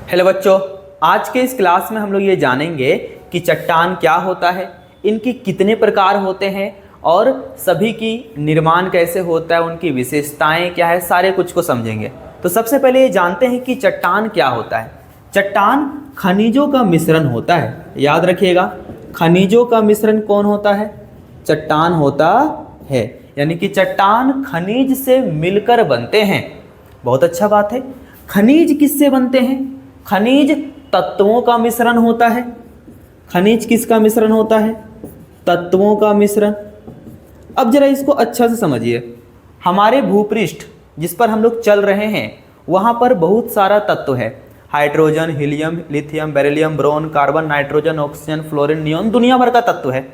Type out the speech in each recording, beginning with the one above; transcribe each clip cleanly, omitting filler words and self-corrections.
Hello बच्चों, आज के इस क्लास में हम लोग ये जानेंगे कि चट्टान क्या होता है, इनकी कितने प्रकार होते हैं और सभी की निर्माण कैसे होता है, उनकी विशेषताएं क्या है, सारे कुछ को समझेंगे। तो सबसे पहले ये जानते हैं कि चट्टान क्या होता है। चट्टान खनिजों का मिश्रण होता है। याद रखिएगा, खनिजों का मिश्रण कौन होता है? चट्टान होता है। यानी कि चट्टान खनिज से मिलकर बनते हैं। बहुत अच्छा बात है। खनिज किससे बनते हैं? खनिज तत्वों का मिश्रण होता है। खनिज किसका मिश्रण होता है? तत्वों का मिश्रण। अब जरा इसको अच्छा से समझिए। हमारे भूपृष्ठ जिस पर हम लोग चल रहे हैं वहाँ पर बहुत सारा तत्व है। Hydrogen, helium, lithium, beryllium, boron, carbon, nitrogen, oxygen, fluorine, neon, दुनिया भर का तत्व है।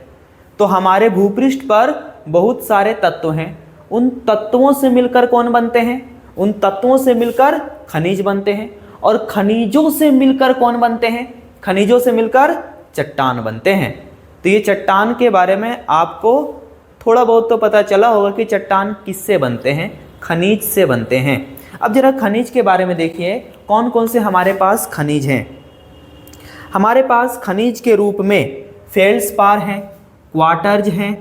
तो हमारे भूपृष्ठ पर बहुत सारे तत्व हैं। उन तत्वों से मिलकर कौन बनते हैं? उन तत्वों से मिलकर खनिज बनते हैं। और खनिजों से मिलकर कौन बनते हैं? खनिजों से मिलकर चट्टान बनते हैं। तो ये चट्टान के बारे में आपको थोड़ा बहुत तो पता चला होगा कि चट्टान किससे बनते हैं? खनिज से बनते हैं। अब जरा खनिज के बारे में देखिए, कौन कौन से हमारे पास खनिज हैं। हमारे पास खनिज के रूप में फेल्डस्पार हैं, क्वार्टज हैं,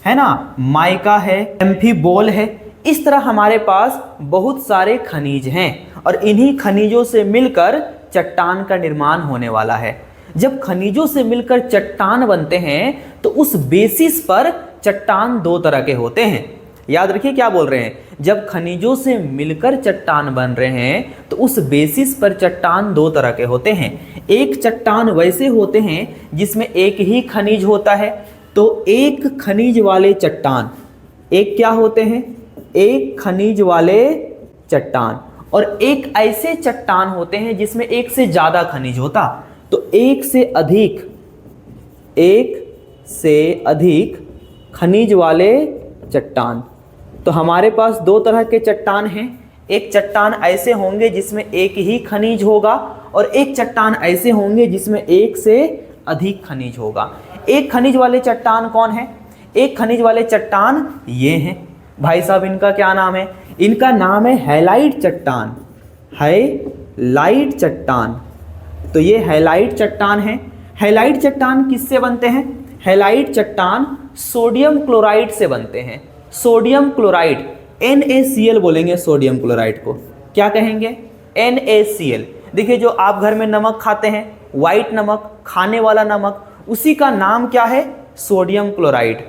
है ना, माइका है, एम्फीबोल है। इस तरह हमारे पास बहुत सारे खनिज हैं और इन्हीं खनिजों से मिलकर चट्टान का निर्माण होने वाला है। जब खनिजों से मिलकर चट्टान बनते हैं तो उस बेसिस पर चट्टान दो तरह के होते हैं। याद रखिए क्या बोल रहे हैं, जब खनिजों से मिलकर चट्टान बन रहे हैं तो उस बेसिस पर चट्टान दो तरह के होते हैं। एक चट्टान वैसे होते हैं जिसमें एक ही खनिज होता है। तो एक खनिज वाले चट्टान, एक क्या होते हैं? एक खनिज वाले चट्टान। और एक ऐसे चट्टान होते हैं जिसमें एक से ज्यादा खनिज होता। तो एक से अधिक खनिज वाले चट्टान। तो हमारे पास दो तरह के चट्टान हैं। एक चट्टान ऐसे होंगे जिसमें एक ही खनिज होगा और एक चट्टान ऐसे होंगे जिसमें एक से अधिक खनिज होगा। एक खनिज वाले चट्टान कौन है? एक खनिज वाले चट्टान ये हैं भाई साहब। इनका क्या नाम है? इनका नाम है हैलाइट चट्टान। हैलाइट चट्टान। तो ये हैलाइट चट्टान है। हैलाइट चट्टान किससे बनते हैं? हैलाइट चट्टान सोडियम क्लोराइड से बनते हैं। सोडियम क्लोराइड, NaCl बोलेंगे सोडियम क्लोराइड को। क्या कहेंगे? NaCl। देखिए, जो आप घर में नमक खाते हैं, व्हाइट नमक, खाने वाला नमक, उसी का नाम क्या है? सोडियम क्लोराइड,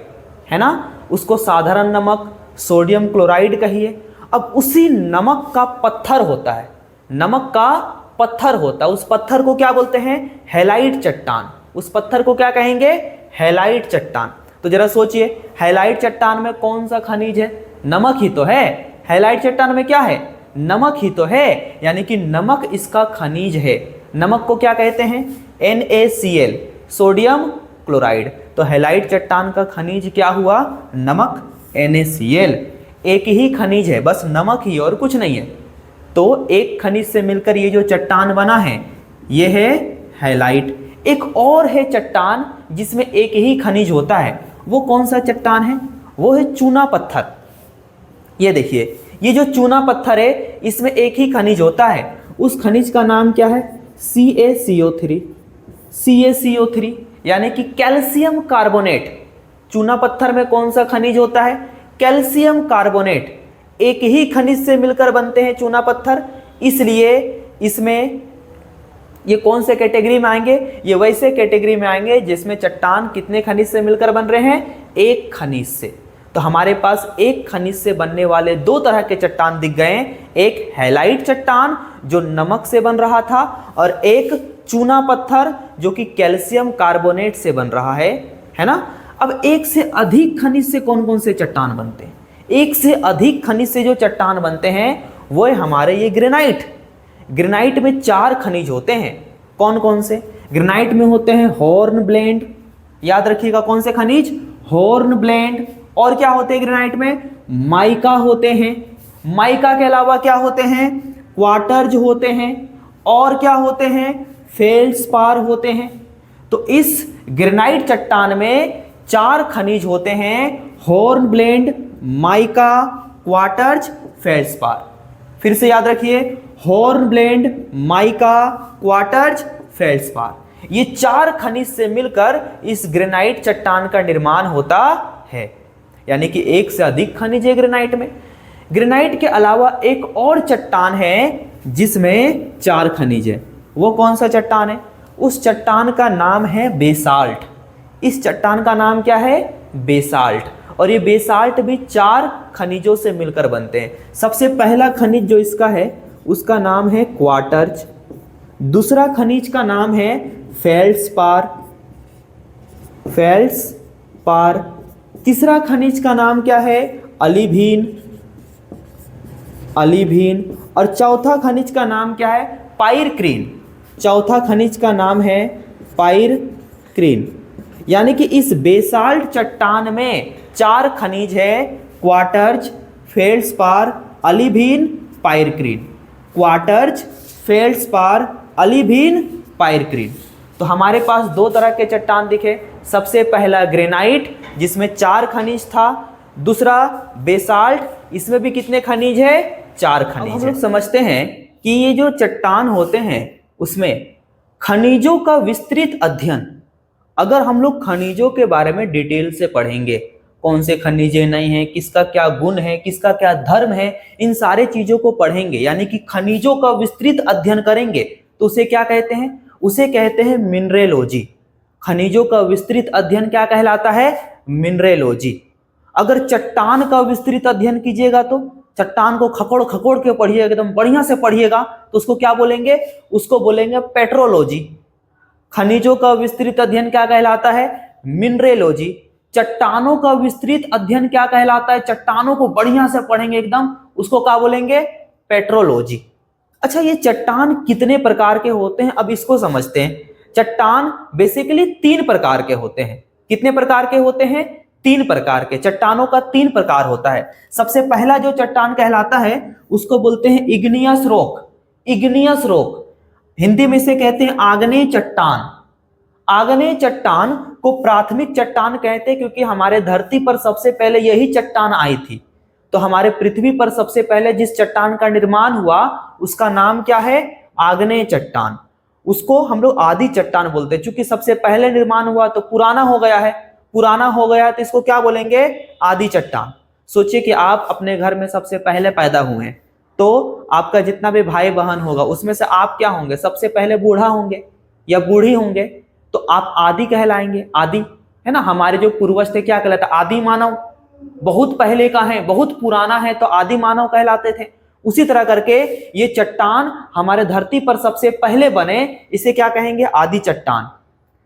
है ना। उसको साधारण नमक, सोडियम क्लोराइड कहिए। अब उसी नमक का पत्थर होता है, नमक का पत्थर होता है, उस पत्थर को क्या बोलते हैं? हैलाइट चट्टान। उस पत्थर को क्या कहेंगे? हैलाइट चट्टान। तो जरा सोचिए, हैलाइट चट्टान में कौन सा खनिज है? नमक ही तो है। हैलाइट चट्टान में क्या है? नमक ही तो है। यानी कि नमक इसका खनिज है। नमक को क्या कहते हैं? NaCl, sodium chloride. तो हैलाइट चट्टान का खनिज क्या हुआ? नमक, NaCl। एक ही खनिज है, बस नमक ही, और कुछ नहीं है। तो एक खनिज से मिलकर ये जो चट्टान बना है ये है हैलाइट। एक और है चट्टान जिसमें एक ही खनिज होता है। वो कौन सा चट्टान है? वो है चूना पत्थर। ये देखिए, ये जो चूना पत्थर है इसमें एक ही खनिज होता है। उस खनिज का नाम क्या है? CaCO3। CaCO3 यानी कि कैल्शियम कार्बोनेट। चूना पत्थर में कौन सा खनिज होता है? Calcium carbonate. एक ही खनिज से मिलकर बनते हैं चूना पत्थर, इसलिए इसमें ये कौन से कैटेगरी में आएंगे? ये वैसे कैटेगरी में आएंगे जिसमें चट्टान कितने खनिज से मिलकर बन रहे हैं? एक खनिज से। तो हमारे पास एक खनिज से बनने वाले दो तरह के चट्टान दिख गए। एक हैलाइट चट्टान जो नमक से बन रहा था, और एक चूना पत्थर जो कि कैल्शियम कार्बोनेट से बन रहा है ना। अब एक से अधिक खनिज से कौन कौन से चट्टान बनते हैं? एक से अधिक खनिज से जो चट्टान बनते हैं वो है हमारे ये ग्रेनाइट। ग्रेनाइट में 4 खनिज होते हैं। कौन कौन से? ग्रेनाइट में होते हैं हॉर्नब्लेंड। याद रखिएगा, कौन से खनिज? हॉर्नब्लेंड। और क्या होते हैं ग्रेनाइट में? माइका होते हैं। माइका के अलावा क्या होते हैं? क्वार्टज होते हैं। और क्या होते हैं? फेल्डस्पार होते हैं। तो इस ग्रेनाइट चट्टान में 4 खनिज होते हैं, हॉर्नब्लेंड, माइका, क्वार्टज, फेल्डस्पार। फिर से याद रखिए, हॉर्नब्लेंड, माइका, क्वार्टज, फेल्ड्स्पार। ये 4 खनिज से मिलकर इस ग्रेनाइट चट्टान का निर्माण होता है। यानी कि एक से अधिक खनिज है ग्रेनाइट में। ग्रेनाइट के अलावा एक और चट्टान है जिसमें 4 खनिज है। वो कौन सा चट्टान है? उस चट्टान का नाम है बेसाल्ट। इस चट्टान का नाम क्या है? बेसाल्ट। और ये बेसाल्ट भी 4 खनिजों से मिलकर बनते हैं। सबसे पहला खनिज जो इसका है उसका नाम है क्वार्टज। दूसरा खनिज का नाम है फेल्ड्स्पार। तीसरा खनिज का नाम क्या है? अलिवीन। और चौथा खनिज का नाम क्या है? पाइरक्रीन। चौथा खनिज का नाम है पाइरक्रीन। यानी कि इस बेसाल्ट चट्टान में 4 खनिज है, क्वार्टज, फेल्ड्स्पार, अलिवीन, पाइरक्रीन। क्वार्टज, फेल्ड्स्पार, अलिवीन, पाइरक्रीन। तो हमारे पास 2 तरह के चट्टान दिखे। सबसे पहला ग्रेनाइट जिसमें 4 खनिज था, दूसरा बेसाल्ट, इसमें भी कितने खनिज है? 4 खनिज। हम लोग समझते हैं कि ये जो चट्टान होते हैं उसमें खनिजों का विस्तृत अध्ययन, अगर हम लोग खनिजों के बारे में डिटेल से पढ़ेंगे, कौन से खनिज नहीं हैं, किसका क्या गुण है, किसका क्या धर्म है, इन सारे चीजों को पढ़ेंगे, यानी कि खनिजों का विस्तृत अध्ययन करेंगे, तो उसे क्या कहते हैं? उसे कहते हैं मिनरेलॉजी। खनिजों का विस्तृत अध्ययन क्या कहलाता है? मिनरेलॉजी। अगर चट्टान का विस्तृत अध्ययन कीजिएगा तो चट्टान को खकोड़ खकोड़ के पढ़िएगा, एकदम बढ़िया से पढ़िएगा, तो उसको क्या बोलेंगे? उसको बोलेंगे पेट्रोलॉजी। खनिजों का विस्तृत अध्ययन क्या कहलाता है? मिनरेलॉजी। चट्टानों का विस्तृत अध्ययन क्या कहलाता है? चट्टानों को बढ़िया से पढ़ेंगे एकदम, उसको क्या बोलेंगे? पेट्रोलॉजी। अच्छा, ये चट्टान कितने प्रकार के होते हैं, अब इसको समझते हैं। चट्टान बेसिकली 3 प्रकार के होते हैं। कितने प्रकार के होते हैं? 3 प्रकार के। चट्टानों का 3 प्रकार होता है। सबसे पहला जो चट्टान कहलाता है उसको बोलते हैं igneous rock. Igneous rock, Hindi में इसे कहते हैं आग्नेय चट्टान। आग्नेय चट्टान को प्राथमिक चट्टान कहते हैं क्योंकि हमारे धरती पर सबसे पहले यही चट्टान आई थी। तो हमारे पृथ्वी पर सबसे पहले जिस चट्टान का निर्माण हुआ उसका नाम क्या है? आग्नेय चट्टान। उसको हम लोग आदि चट्टान बोलते हैं। चूंकि सबसे पहले निर्माण हुआ तो पुराना हो गया है, पुराना हो गया तो इसको क्या बोलेंगे? आदि चट्टान। सोचिए कि आप अपने घर में सबसे पहले पैदा हुए हैं, तो आपका जितना भी भाई बहन होगा उसमें से आप क्या होंगे? सबसे पहले बूढ़ा होंगे या बूढ़ी होंगे, तो आप आदि कहलाएंगे। आदि है ना, हमारे जो पूर्वज थे क्या कहलाते? आदि मानव। बहुत पहले का है, बहुत पुराना है, तो आदि मानव कहलाते थे। उसी तरह करके ये चट्टान हमारे धरती पर सबसे पहले बने, इसे क्या कहेंगे? आदि चट्टान।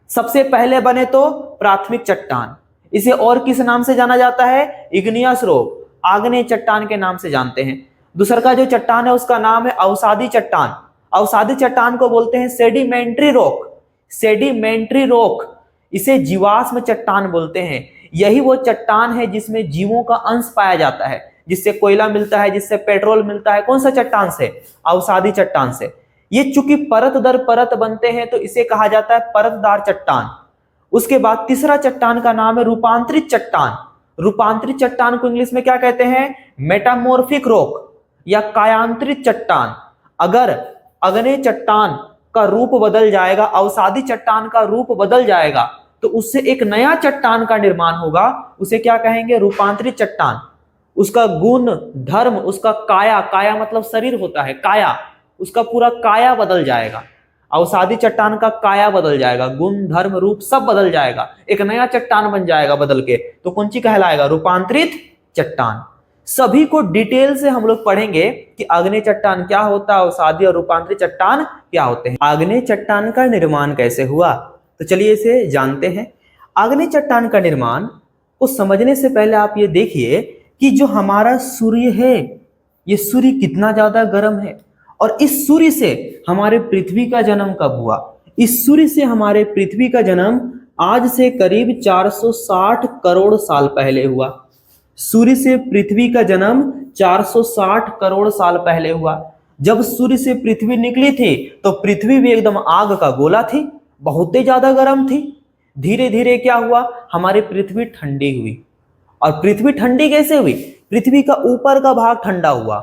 सबसे पहले बने तो प्राथमिक चट्टान। इसे और किस नाम से जाना जाता है? इग्नियस रॉक, आग्नेय चट्टान के नाम से जानते हैं। दूसरा का जो चट्टान है उसका नाम है अवसादी चट्टान। अवसादी चट्टान को बोलते हैं सेडिमेंट्री रॉक। सेडिमेंट्री रॉक, इसे जीवाश्म चट्टान बोलते हैं। यही वो चट्टान है जिसमें जीवों का अंश पाया जाता है, जिससे कोयला मिलता है, जिससे पेट्रोल मिलता है। कौन सा चट्टान से? अवसादी चट्टान से। ये चूंकि परत दर परत बनते हैं तो इसे कहा जाता है परतदार चट्टान। उसके बाद तीसरा चट्टान का नाम है रूपांतरित चट्टान। रूपांतरित चट्टान को इंग्लिश में क्या कहते हैं? मेटामॉर्फिक रॉक या कायांतरित चट्टान। अगर अग्नेय चट्टान का रूप बदल जाएगा, अवसादी चट्टान का रूप बदल जाएगा, तो उससे एक नया चट्टान का निर्माण होगा। उसे क्या कहेंगे? रूपांतरित चट्टान। उसका गुण धर्म, उसका काया, काया मतलब शरीर होता है, काया, उसका पूरा काया बदल जाएगा। अवसादी चट्टान का काया बदल जाएगा, गुण धर्म रूप सब बदल जाएगा, एक नया चट्टान बन जाएगा बदल के, तो कौन सी कहलाएगा? रूपांतरित चट्टान। सभी को डिटेल से हम लोग पढ़ेंगे कि आग्नेय चट्टान क्या होता है, अवसादी और रूपांतरित चट्टान क्या होते हैं। आग्नेय चट्टान का निर्माण कैसे हुआ, तो चलिए इसे जानते हैं। आग्नेय चट्टान का निर्माण को समझने से पहले आप ये देखिए कि जो हमारा सूर्य है, ये सूर्य कितना ज्यादा गर्म है, और इस सूर्य से हमारे पृथ्वी का जन्म कब हुआ? इस सूर्य से हमारे पृथ्वी का जन्म आज से करीब 460 करोड़ साल पहले हुआ। सूर्य से पृथ्वी का जन्म 460 करोड़ साल पहले हुआ। जब सूर्य से पृथ्वी निकली थी तो पृथ्वी भी एकदम आग का गोला थी, बहुत ही ज्यादा गर्म थी। धीरे धीरे क्या हुआ? हमारी पृथ्वी ठंडी हुई। और पृथ्वी ठंडी कैसे हुई? पृथ्वी का ऊपर का भाग ठंडा हुआ।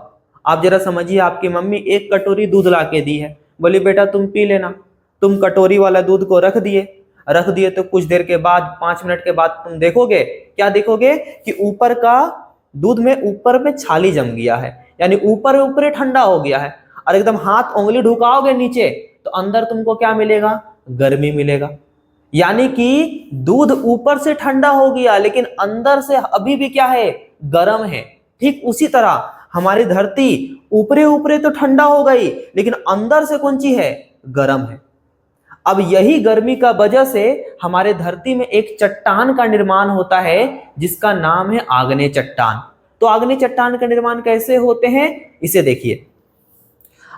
आप जरा समझिए, आपकी मम्मी एक कटोरी दूध ला के दी है, बोली बेटा तुम पी लेना। तुम कटोरी वाला दूध को रख दिए तो कुछ देर के बाद, 5 मिनट के बाद तुम देखोगे, क्या देखोगे कि ऊपर का दूध में ऊपर में छाली जम गया है, यानी ऊपर ऊपर ठंडा हो गया है। और एकदम हाथ उंगली ढुकाओगे नीचे तो अंदर तुमको क्या मिलेगा? गर्मी मिलेगा। यानी कि दूध ऊपर से ठंडा हो गया लेकिन अंदर से अभी भी क्या है? गर्म है। ठीक उसी तरह हमारी धरती ऊपरे ऊपरे तो ठंडा हो गई लेकिन अंदर से कौन सी है? गर्म है। अब यही गर्मी का वजह से हमारे धरती में एक चट्टान का निर्माण होता है जिसका नाम है आग्नेय चट्टान। तो आग्नेय चट्टान का निर्माण कैसे होते हैं, इसे देखिए।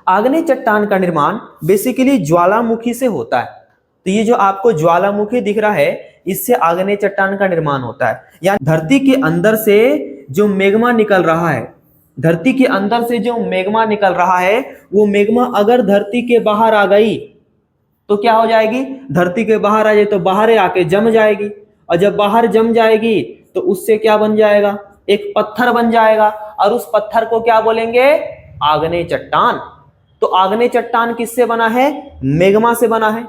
आग्नेय चट्टान का निर्माण बेसिकली ज्वालामुखी से होता है। तो ये जो आपको ज्वालामुखी दिख रहा है, इससे आग्नेय चट्टान का निर्माण होता है। यानी धरती के अंदर से जो मैग्मा निकल रहा है, धरती के अंदर से जो मैग्मा निकल रहा है, वो मैग्मा अगर धरती के बाहर आ गई तो क्या हो जाएगी? धरती के बाहर आ जाए तो बाहर आके जम जाएगी, और जब बाहर जम जाएगी तो उससे क्या बन जाएगा? एक पत्थर बन जाएगा, और उस पत्थर को क्या बोलेंगे? आग्नेय चट्टान। तो आग्नेय चट्टान किससे बना है? मैग्मा से बना है।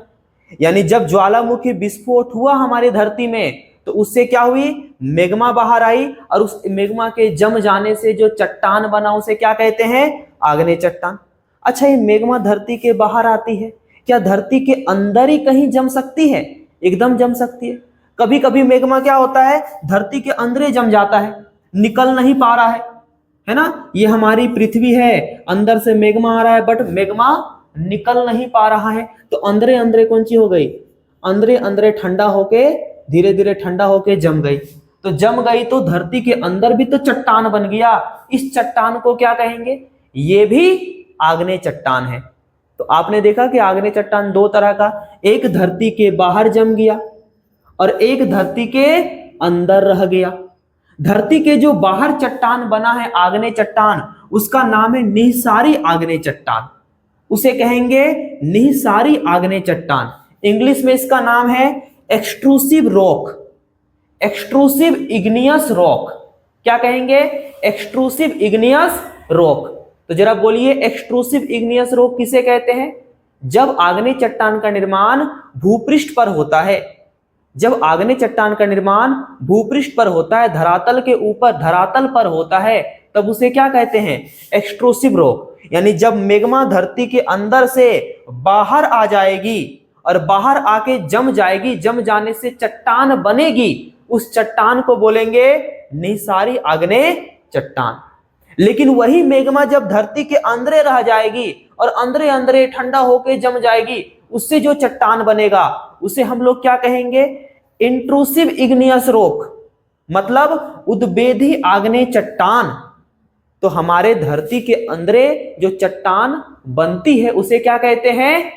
यानी जब ज्वालामुखी विस्फोट हुआ हमारी धरती में तो उससे क्या हुई? मैग्मा बाहर आई, और उस मैग्मा के जम जाने से जो चट्टान बना उसे क्या कहते हैं? आग्नेय चट्टान। अच्छा, ये मैग्मा धरती के बाहर आती है, क्या धरती के अंदर ही कहीं जम सकती है? एकदम जम सकती है। कभी कभी मैग्मा क्या होता है? धरती के अंदर ही जम जाता है, निकल नहीं पा रहा है ना। ये हमारी पृथ्वी है, अंदर से मैग्मा आ रहा है बट मैग्मा निकल नहीं पा रहा है, तो अंदरे अंदरे कौन सी हो गई? अंदरे अंदरे ठंडा होके, धीरे धीरे ठंडा होके जम गई। तो जम गई तो धरती के अंदर भी तो चट्टान बन गया। इस चट्टान को क्या कहेंगे? ये भी आग्नेय चट्टान है। तो आपने देखा कि आग्नेय चट्टान दो तरह का, एक धरती के बाहर जम गया और एक धरती के अंदर रह गया। धरती के जो बाहर चट्टान बना है आग्नेय चट्टान, उसका नाम है निहसारी आग्नेय चट्टान। उसे कहेंगे निहसारी आग्नेय चट्टान। इंग्लिश में इसका नाम है extrusive rock, extrusive igneous rock. क्या कहेंगे? Extrusive igneous rock. तो जरा बोलिए, एक्सट्रूसिव इग्नियस रॉक किसे कहते हैं? जब आग्नेय चट्टान का निर्माण भूपृष्ठ पर होता है, जब आग्नेय चट्टान का निर्माण भूपृष्ठ पर होता है, धरातल के ऊपर, धरातल पर होता है, तब उसे क्या कहते हैं? Extrusive rock. यानी जब मैग्मा धरती के अंदर से बाहर आ जाएगी और बाहर आके जम जाएगी, जम जाने से चट्टान बनेगी, उस चट्टान को बोलेंगे निहसारी आग्नेय चट्टान। लेकिन वही मैग्मा जब धरती के अंदर रह जाएगी और अंदरे अंदरे ठंडा होके जम जाएगी, उससे जो चट्टान बनेगा उसे हम लोग क्या कहेंगे? इंट्रूसिव इग्नियस रॉक, मतलब उद्भेदी आग्नेय चट्टान। तो हमारे धरती के अंदरे जो चट्टान बनती है उसे क्या कहते हैं?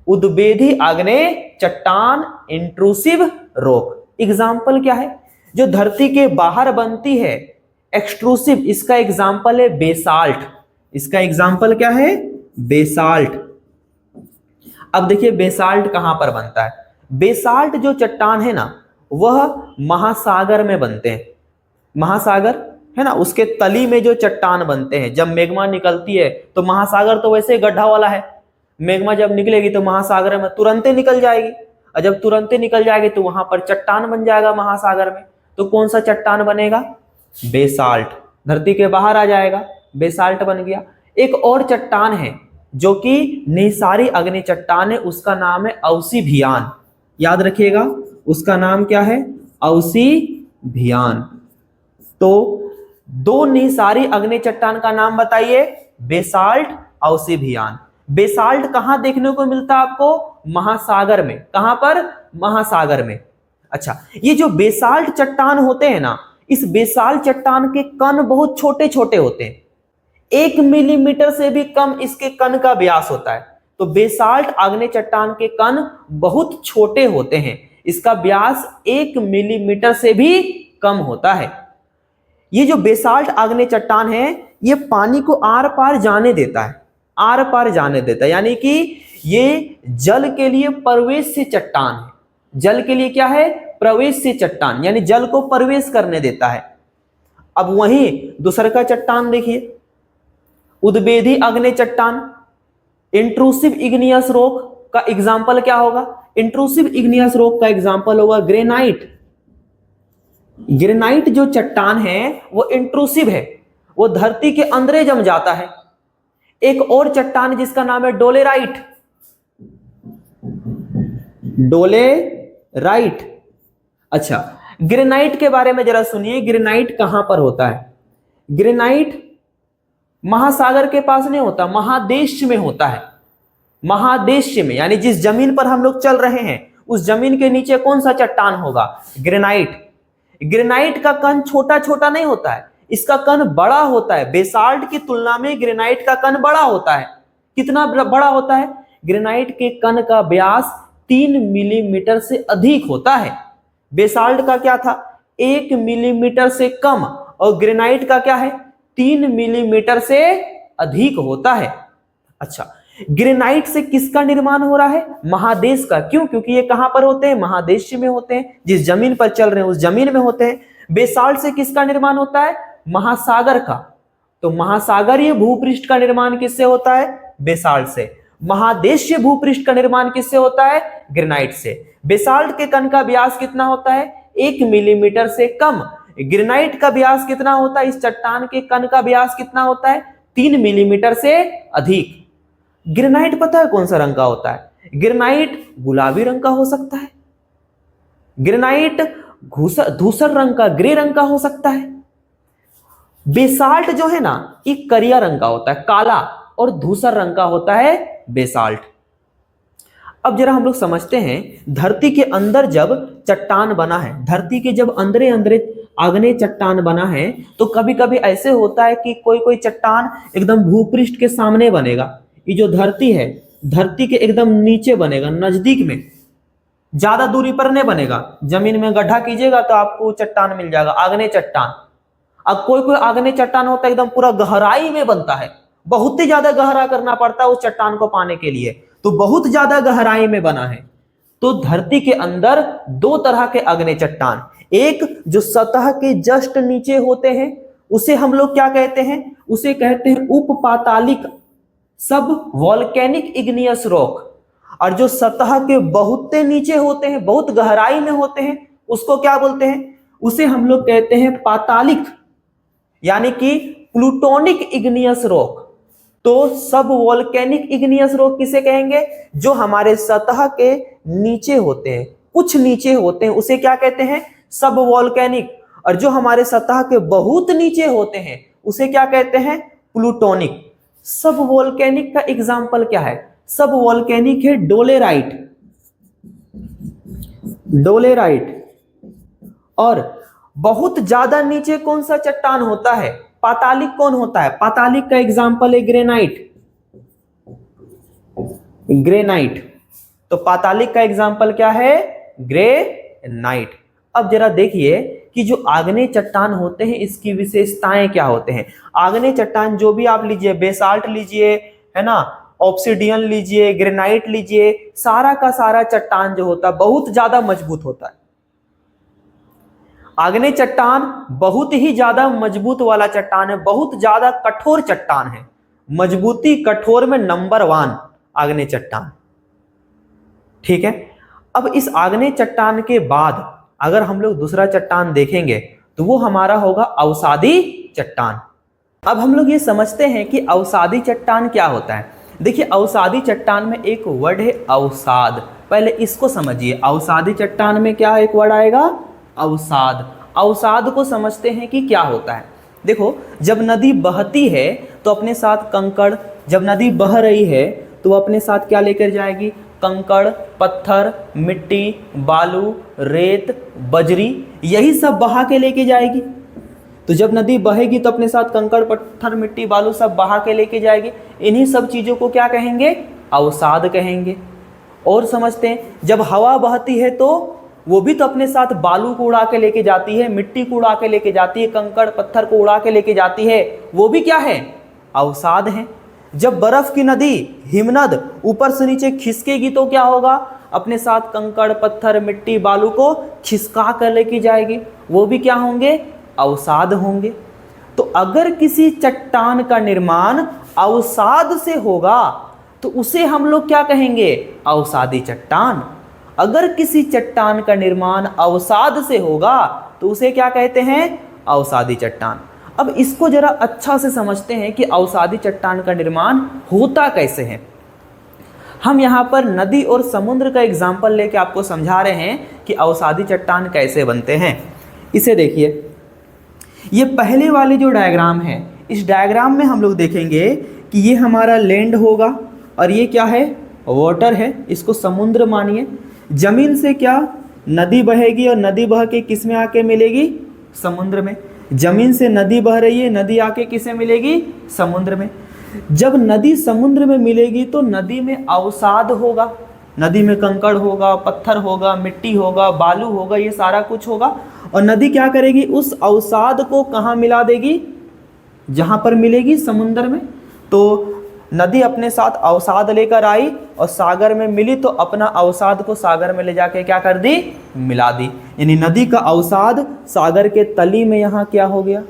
उद्भेदी आग्नेय चट्टान, इंट्रूसिव रॉक। एग्जाम्पल क्या है? जो धरती के बाहर बनती है एक्सट्रूसिव, इसका एग्जाम्पल है बेसाल्ट। इसका एग्जाम्पल क्या है? बेसाल्ट। अब देखिए बेसाल्ट कहां पर बनता है? बेसाल्ट जो चट्टान है ना, वह महासागर में बनते हैं। महासागर है ना, उसके तली में जो चट्टान बनते हैं, जब मैग्मा निकलती है तो महासागर तो वैसे गड्ढा वाला है, मैग्मा जब निकलेगी तो महासागर में तुरंत निकल जाएगी, और जब तुरंत निकल जाएगी तो वहां पर चट्टान बन जाएगा महासागर में। तो कौन सा चट्टान बनेगा? बेसाल्ट। धरती के बाहर आ जाएगा, बेसाल्ट बन गया। एक और चट्टान है जो कि निहसारी आग्नेय चट्टान है, उसका नाम है अवसीभियान। याद रखिएगा, उसका नाम क्या है? अवसीभियान। तो दो निहसारी आग्नेय चट्टान का नाम बताइए, बेसाल्ट, अवसीभियान। बेसाल्ट कहां देखने को मिलता है आपको? महासागर में। कहां पर? महासागर में। अच्छा, ये जो बेसाल्ट चट्टान होते हैं ना, इस बेसाल्ट चट्टान के कण बहुत छोटे छोटे होते हैं, 1 मिलीमीटर से भी कम इसके कण का व्यास होता है। तो बेसाल्ट आग्नेय चट्टान के कण बहुत छोटे होते हैं, इसका व्यास 1 मिलीमीटर से भी कम होता है। ये जो बेसाल्ट आग्नेय चट्टान है, ये पानी को आर पार जाने देता है, आर पार जाने देता है, यानी कि ये जल के लिए प्रवेश से चट्टान है। जल के लिए क्या है? प्रवेश से चट्टान, यानी जल को प्रवेश करने देता है। अब वहीं दूसरा का चट्टान देखिए, उद्वेधी अग्नि चट्टान, इंट्रूसिव इग्नियस रॉक का एग्जाम्पल क्या होगा? इंट्रूसिव इग्नियस रॉक का एग्जाम्पल होगा ग्रेनाइट। ग्रेनाइट जो चट्टान है वो इंट्रूसिव है, वो धरती के अंदर जम जाता है। एक और चट्टान जिसका नाम है डोलेराइट। डोलेराइट। अच्छा, ग्रेनाइट के बारे में जरा सुनिए, ग्रेनाइट कहां पर होता है? ग्रेनाइट महासागर के पास नहीं होता, महादेश में होता है। महादेश में यानी जिस जमीन पर हम लोग चल रहे हैं उस जमीन के नीचे कौन सा चट्टान होगा? ग्रेनाइट। ग्रेनाइट का कण छोटा छोटा नहीं होता है, इसका कण बड़ा होता है। बेसाल्ट की तुलना में ग्रेनाइट का कण बड़ा होता है। कितना बड़ा होता है? ग्रेनाइट के कण का व्यास 3 मिलीमीटर से अधिक होता है। बेसाल्ट का क्या था? 1 मिलीमीटर से कम, और ग्रेनाइट का क्या है? 3 मिलीमीटर से अधिक होता है। अच्छा, ग्रेनाइट से किसका निर्माण हो रहा है? महादेश का। क्यों? क्योंकि ये कहां पर होते हैं? महादेश में होते हैं। जिस जमीन पर चल रहे हैं उस जमीन में होते हैं। बेसाल्ट से किसका निर्माण होता है? महासागर का। तो महासागरीय भूपृष्ठ का निर्माण किससे होता है? बेसाल्ट से। महादेशीय भूपृष्ठ का निर्माण किससे होता है? ग्रेनाइट से। बेसाल्ट के कण का व्यास कितना होता है? 1 मिलीमीटर से कम। ग्रेनाइट का व्यास कितना होता है? इस चट्टान के कण का व्यास कितना होता है? 3 मिलीमीटर से अधिक। ग्रेनाइट पता है कौन सा रंग का होता है? ग्रेनाइट गुलाबी रंग का हो सकता है, ग्रेनाइट धूसर रंग का, ग्रे रंग का हो सकता है। बेसाल्ट जो है ना, ये करिया रंग का होता है, काला और धूसर रंग का होता है बेसाल्ट। अब जरा हम लोग समझते हैं, धरती के अंदर जब चट्टान बना है, धरती के जब अंदरे अंदरे आग्नेय चट्टान बना है, तो कभी कभी ऐसे होता है कि कोई कोई चट्टान एकदम भूपृष्ठ के सामने बनेगा। ये जो धरती है, धरती के एकदम नीचे बनेगा, नजदीक में, ज्यादा दूरी पर नहीं बनेगा। जमीन में गड्ढा कीजिएगा तो आपको चट्टान मिल जाएगा, आग्नेय चट्टान। अब कोई कोई आग्नेय चट्टान होता है एकदम पूरा गहराई में बनता है, बहुत ही ज्यादा गहरा करना पड़ता है उस चट्टान को पाने के लिए, तो बहुत ज्यादा गहराई में बना है। तो धरती के अंदर दो तरह के आग्नेय चट्टान, एक जो सतह के जस्ट नीचे होते हैं उसे हम लोग क्या कहते हैं? उसे कहते हैं उपपातालिक सब वॉल्केनिक इग्नियस रॉक। और जो सतह के बहुत नीचे होते हैं, बहुत गहराई में होते हैं, उसको क्या बोलते हैं? उसे हम लोग कहते हैं पातालिक, यानी कि प्लूटोनिक इग्नियस रॉक। तो सब वॉल्केनिक इग्नियस रॉक किसे कहेंगे? जो हमारे सतह के नीचे होते हैं, कुछ नीचे होते हैं, उसे क्या कहते हैं? सब वॉल्केनिक। और जो हमारे सतह के बहुत नीचे होते हैं उसे क्या कहते हैं? प्लूटोनिक। सब वॉल्केनिक का एग्जाम्पल क्या है? सब वॉल्केनिक है डोलेराइट, डोलेराइट। और बहुत ज्यादा नीचे कौन सा चट्टान होता है? पातालिक। कौन होता है? पातालिक का एग्जाम्पल है ग्रेनाइट, ग्रेनाइट। तो पातालिक का एग्जाम्पल क्या है? ग्रेनाइट। अब जरा देखिए कि जो आग्नेय चट्टान होते हैं इसकी विशेषताएं क्या होते हैं। आग्नेय चट्टान जो भी आप लीजिए, बेसाल्ट लीजिए, है ना, ऑब्सिडियन लीजिए, ग्रेनाइट लीजिए, सारा का सारा चट्टान जो होता है बहुत ज्यादा मजबूत होता है। आग्नेय चट्टान बहुत ही ज्यादा मजबूत वाला चट्टान है, बहुत ज्यादा कठोर चट्टान है, मजबूती कठोर में नंबर 1 आग्नेय चट्टान। ठीक है। अब इस आग्नेय चट्टान के बाद अगर हम लोग दूसरा चट्टान देखेंगे तो वो हमारा होगा अवसादी चट्टान। अब हम लोग ये समझते हैं कि अवसादी चट्टान क्या होता है। देखिए, अवसादी चट्टान में एक वर्ड है अवसाद। पहले इसको समझिए, अवसादी चट्टान में क्या एक वर्ड आएगा? अवसाद। अवसाद को समझते हैं कि क्या होता है। देखो, जब नदी बहती है तो अपने साथ कंकड़, जब नदी बह रही है तो अपने साथ क्या लेकर जाएगी? कंकड़, पत्थर, मिट्टी, बालू, रेत, बजरी, यही सब बहा के लेके जाएगी। तो जब नदी बहेगी तो अपने साथ कंकड़, पत्थर, मिट्टी, बालू सब बहा के लेके जाएगी। इन्हीं सब चीजों को क्या कहेंगे? अवसाद कहेंगे। और समझते हैं, जब हवा बहती है तो वो भी तो अपने साथ बालू को उड़ा के लेके जाती है, मिट्टी को उड़ा के लेके जाती है, कंकड़ पत्थर को उड़ा के लेके जाती है, वो भी क्या है? अवसाद है। जब बर्फ की नदी, हिमनद ऊपर से नीचे खिसकेगी तो क्या होगा? अपने साथ कंकड़, पत्थर, मिट्टी, बालू को खिसका कर लेके जाएगी, वो भी क्या होंगे? अवसाद होंगे। तो अगर किसी चट्टान का निर्माण अवसाद से होगा तो उसे हम लोग क्या कहेंगे? अवसादी चट्टान। अगर किसी चट्टान का निर्माण अवसाद से होगा तो उसे क्या कहते हैं? अवसादी चट्टान। अब इसको जरा अच्छा से समझते हैं कि अवसादी चट्टान का निर्माण होता कैसे है। हम यहाँ पर नदी और समुद्र का एग्जाम्पल लेके आपको समझा रहे हैं कि अवसादी चट्टान कैसे बनते हैं। इसे देखिए, ये पहले वाली जो डायग्राम है, इस डायग्राम में हम लोग देखेंगे कि ये हमारा लैंड होगा और ये क्या है? वाटर है। इसको समुद्र मानिए। जमीन से क्या? नदी बहेगी और नदी बह के किस में आके मिलेगी? समुद्र में। जमीन से नदी बह रही है, नदी आके किसे मिलेगी? समुद्र में। जब नदी समुद्र में मिलेगी तो नदी में अवसाद होगा, नदी में कंकड़ होगा, पत्थर होगा, मिट्टी होगा, बालू होगा, ये सारा कुछ होगा। और नदी क्या करेगी? उस अवसाद को कहाँ मिला देगी? जहाँ पर मिलेगी, समुद्र में। तो नदी अपने साथ अवसाद लेकर आई और सागर में मिली तो अपना अवसाद को सागर में ले जाके क्या कर दी? मिला दी। यानी नदी का अवसाद सागर के तली में यहाँ क्या हो गया?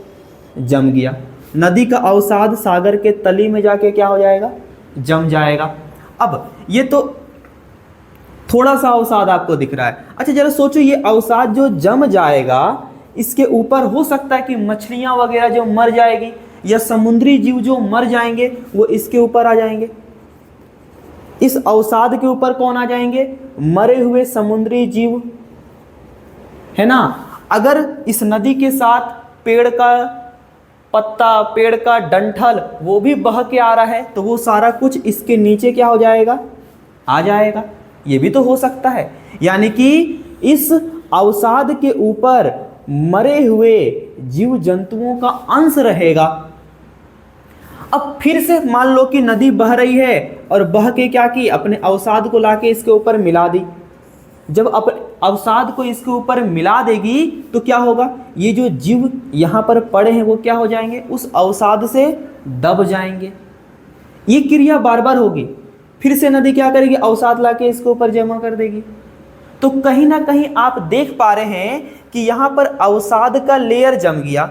जम गया। नदी का अवसाद सागर के तली में जाके क्या हो जाएगा? जम जाएगा। अब ये तो थोड़ा सा अवसाद आपको दिख रहा है। अच्छा जरा सोचो, ये अवसाद जो जम जाएगा इसके ऊपर हो सकता है कि मछलियां वगैरह जो मर जाएगी या समुद्री जीव जो मर जाएंगे वो इसके ऊपर आ जाएंगे। इस अवसाद के ऊपर कौन आ जाएंगे? मरे हुए समुद्री जीव, है ना। अगर इस नदी के साथ पेड़ का पत्ता, पेड़ का डंठल वो भी बह के आ रहा है तो वो सारा कुछ इसके नीचे क्या हो जाएगा? आ जाएगा। ये भी तो हो सकता है। यानी कि इस अवसाद के ऊपर मरे हुए जीव जंतुओं का अंश रहेगा। अब फिर से मान लो कि नदी बह रही है और बह के क्या की? अपने अवसाद को लाके इसके ऊपर मिला दी। जब अवसाद को इसके ऊपर मिला देगी तो क्या होगा? ये जो जीव यहाँ पर पड़े हैं वो क्या हो जाएंगे? उस अवसाद से दब जाएंगे। ये क्रिया बार बार होगी। फिर से नदी क्या करेगी? अवसाद लाके इसके ऊपर जमा कर देगी। तो कहीं ना कहीं आप देख पा रहे हैं कि यहाँ पर अवसाद का लेयर जम गया।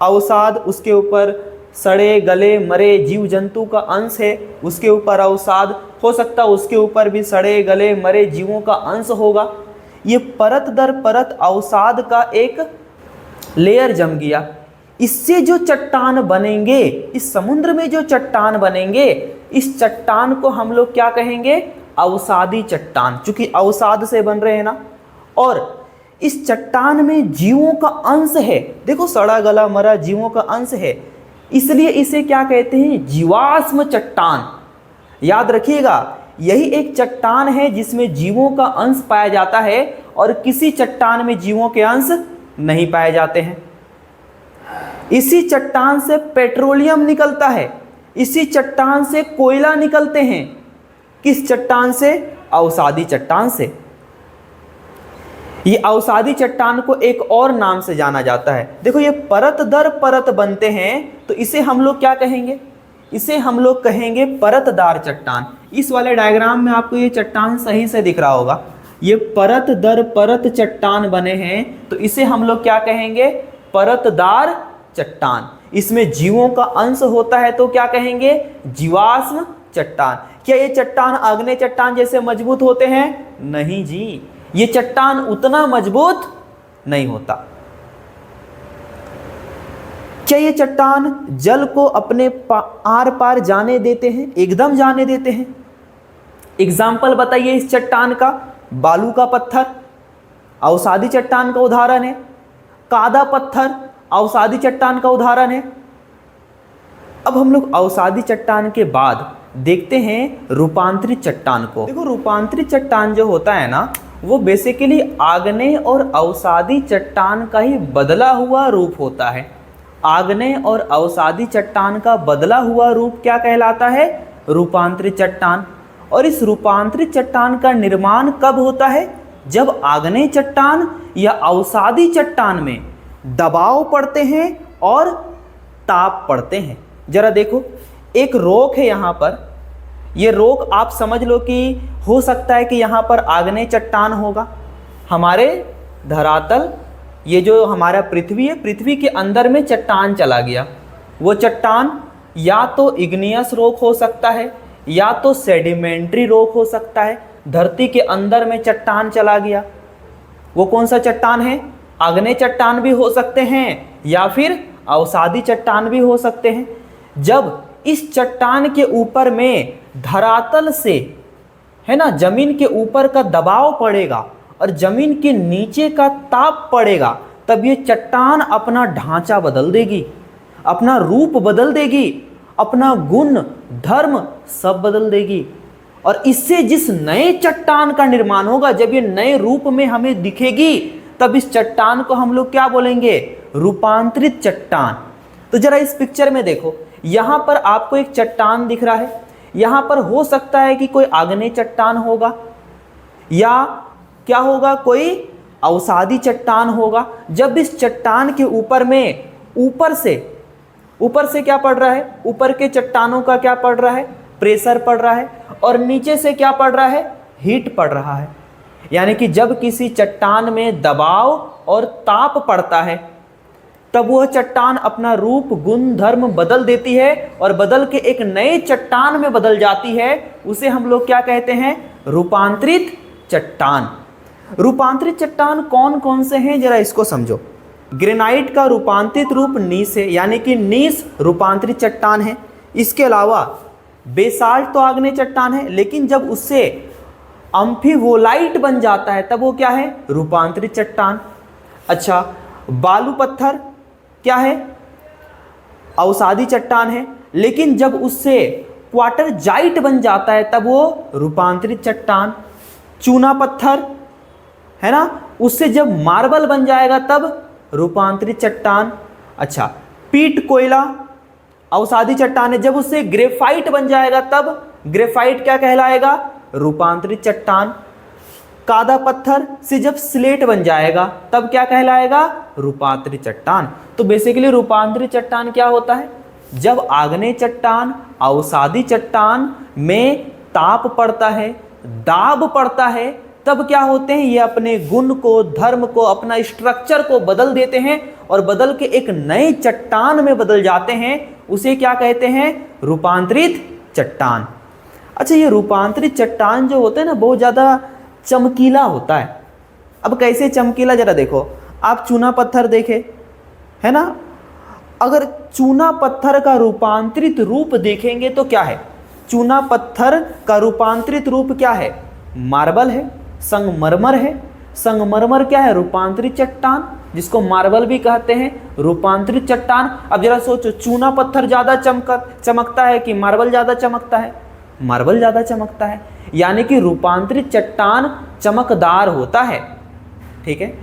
अवसाद, उसके ऊपर सड़े गले मरे जीव जंतु का अंश है, उसके ऊपर अवसाद, हो सकता है उसके ऊपर भी सड़े गले मरे जीवों का अंश होगा। ये परत दर परत अवसाद का एक लेयर जम गया। इससे जो चट्टान बनेंगे, इस समुद्र में जो चट्टान बनेंगे, इस चट्टान को हम लोग क्या कहेंगे? अवसादी चट्टान। चूंकि अवसाद से बन रहे हैं ना, और इस चट्टान में जीवों का अंश है। देखो, सड़ा गला मरा जीवों का अंश है, इसलिए इसे क्या कहते हैं? जीवाश्म चट्टान। याद रखिएगा, यही एक चट्टान है जिसमें जीवों का अंश पाया जाता है और किसी चट्टान में जीवों के अंश नहीं पाए जाते हैं। इसी चट्टान से पेट्रोलियम निकलता है, इसी चट्टान से कोयला निकलते हैं। किस चट्टान से? अवसादी चट्टान से। ये अवसादी चट्टान को एक और नाम से जाना जाता है। देखो, ये परत दर परत बनते हैं तो इसे हम लोग क्या कहेंगे? इसे हम लोग कहेंगे परतदार चट्टान। इस वाले डायग्राम में आपको ये चट्टान सही से दिख रहा होगा। ये परत दर परत चट्टान बने हैं तो इसे हम लोग क्या कहेंगे? परतदार चट्टान। इसमें जीवों का अंश होता है तो क्या कहेंगे? जीवाश्म चट्टान। क्या ये चट्टान आग्नेय चट्टान जैसे मजबूत होते हैं? नहीं जी, ये चट्टान उतना मजबूत नहीं होता। क्या ये चट्टान जल को अपने आर पार जाने देते हैं? एकदम जाने देते हैं। एग्जाम्पल बताइए इस चट्टान का। बालू का पत्थर अवसादी चट्टान का उदाहरण है। कादा पत्थर अवसादी चट्टान का उदाहरण है। अब हम लोग अवसादी चट्टान के बाद देखते हैं रूपांतरित चट्टान को। देखो, रूपांतरित चट्टान जो होता है ना, वो बेसिकली आग्नेय और अवसादी चट्टान का ही बदला हुआ रूप होता है। आग्नेय और अवसादी चट्टान का बदला हुआ रूप क्या कहलाता है? रूपांतरित चट्टान। और इस रूपांतरित चट्टान का निर्माण कब होता है? जब आग्नेय चट्टान या अवसादी चट्टान में दबाव पड़ते हैं और ताप पड़ते हैं। जरा देखो, एक रॉक है यहाँ पर। ये रॉक आप समझ लो कि हो सकता है कि यहाँ पर आग्नेय चट्टान होगा। हमारे धरातल, ये जो हमारा पृथ्वी है, पृथ्वी के अंदर में चट्टान चला गया। वो चट्टान या तो इग्नियस रॉक हो सकता है, या तो सेडिमेंट्री रॉक हो सकता है। धरती के अंदर में चट्टान चला गया, वो कौन सा चट्टान है? आग्नेय चट्टान भी हो सकते हैं या फिर अवसादी चट्टान भी हो सकते हैं। जब इस चट्टान के ऊपर में धरातल से, है ना, जमीन के ऊपर का दबाव पड़ेगा और जमीन के नीचे का ताप पड़ेगा, तब ये चट्टान अपना ढांचा बदल देगी, अपना रूप बदल देगी, अपना गुण धर्म सब बदल देगी। और इससे जिस नए चट्टान का निर्माण होगा, जब ये नए रूप में हमें दिखेगी, तब इस चट्टान को हम लोग क्या बोलेंगे? रूपांतरित चट्टान। तो जरा इस पिक्चर में देखो, यहाँ पर आपको एक चट्टान दिख रहा है। यहाँ पर हो सकता है कि कोई आग्नेय चट्टान होगा, या क्या होगा, कोई अवसादी चट्टान होगा। जब इस चट्टान के ऊपर में ऊपर से क्या पड़ रहा है? ऊपर के चट्टानों का क्या पड़ रहा है? प्रेशर पड़ रहा है। और नीचे से क्या पड़ रहा है? हीट पड़ रहा है। यानी कि जब किसी चट्टान में दबाव और ताप पड़ता है, तब वह चट्टान अपना रूप गुण धर्म बदल देती है और बदल के एक नए चट्टान में बदल जाती है। उसे हम लोग क्या कहते हैं? रूपांतरित चट्टान। रूपांतरित चट्टान कौन कौन से हैं, जरा इसको समझो। ग्रेनाइट का रूपांतरित रूप नीस है, यानी कि नीस रूपांतरित चट्टान है। इसके अलावा बेसाल्ट तो आग्नेय चट्टान है, लेकिन जब उससे अम्फीवोलाइट बन जाता है, तब वो क्या है? रूपांतरित चट्टान। अच्छा, बालू पत्थर क्या है? अवसादी चट्टान है, लेकिन जब उससे क्वार्टरजाइट बन जाता है, तब वो रूपांतरित चट्टान। चूना पत्थर है ना, उससे जब मार्बल बन जाएगा, तब रूपांतरित चट्टान। अच्छा, पीट कोयला अवसादी चट्टान है, जब उससे ग्रेफाइट बन जाएगा, तब ग्रेफाइट क्या कहलाएगा? रूपांतरित चट्टान। कादा पत्थर से जब स्लेट बन जाएगा, तब क्या कहलाएगा? रूपांतरित चट्टान। तो बेसिकली रूपांतरित चट्टान क्या होता है? जब आग्नेय चट्टान अवसादी चट्टान में ताप पड़ता है, दाब पड़ता है, तब क्या होते हैं? ये अपने गुण को, धर्म को, अपना स्ट्रक्चर को बदल देते हैं और बदल के एक नए चट्टान में बदल जाते हैं। उसे क्या कहते हैं? रूपांतरित चट्टान। अच्छा, ये रूपांतरित चट्टान जो होता है ना, बहुत ज़्यादा चमकीला होता है। अब कैसे चमकीला, जरा देखो। आप चूना पत्थर देखे है ना, अगर चूना पत्थर का रूपांतरित रूप देखेंगे तो क्या है? चूना पत्थर का रूपांतरित रूप क्या है? मार्बल है, संगमरमर है। संगमरमर क्या है? रूपांतरित चट्टान, जिसको मार्बल भी कहते हैं, रूपांतरित चट्टान। अब जरा सोचो, चूना पत्थर ज़्यादा चमकता है कि मार्बल ज़्यादा चमकता है? मार्बल ज़्यादा चमकता है। यानी कि रूपांतरित चट्टान चमकदार होता है। ठीक है,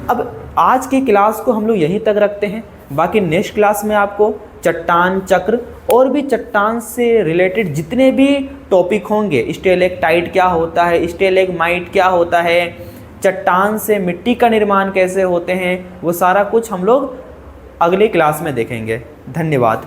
अब आज की क्लास को हम लोग यहीं तक रखते हैं। बाकी नेक्स्ट क्लास में आपको चट्टान चक्र और भी चट्टान से रिलेटेड जितने भी टॉपिक होंगे, स्टेलेक्टाइट क्या होता है, स्टेलेग्माइट क्या होता है, चट्टान से मिट्टी का निर्माण कैसे होते हैं, वो सारा कुछ हम लोग अगली क्लास में देखेंगे। धन्यवाद।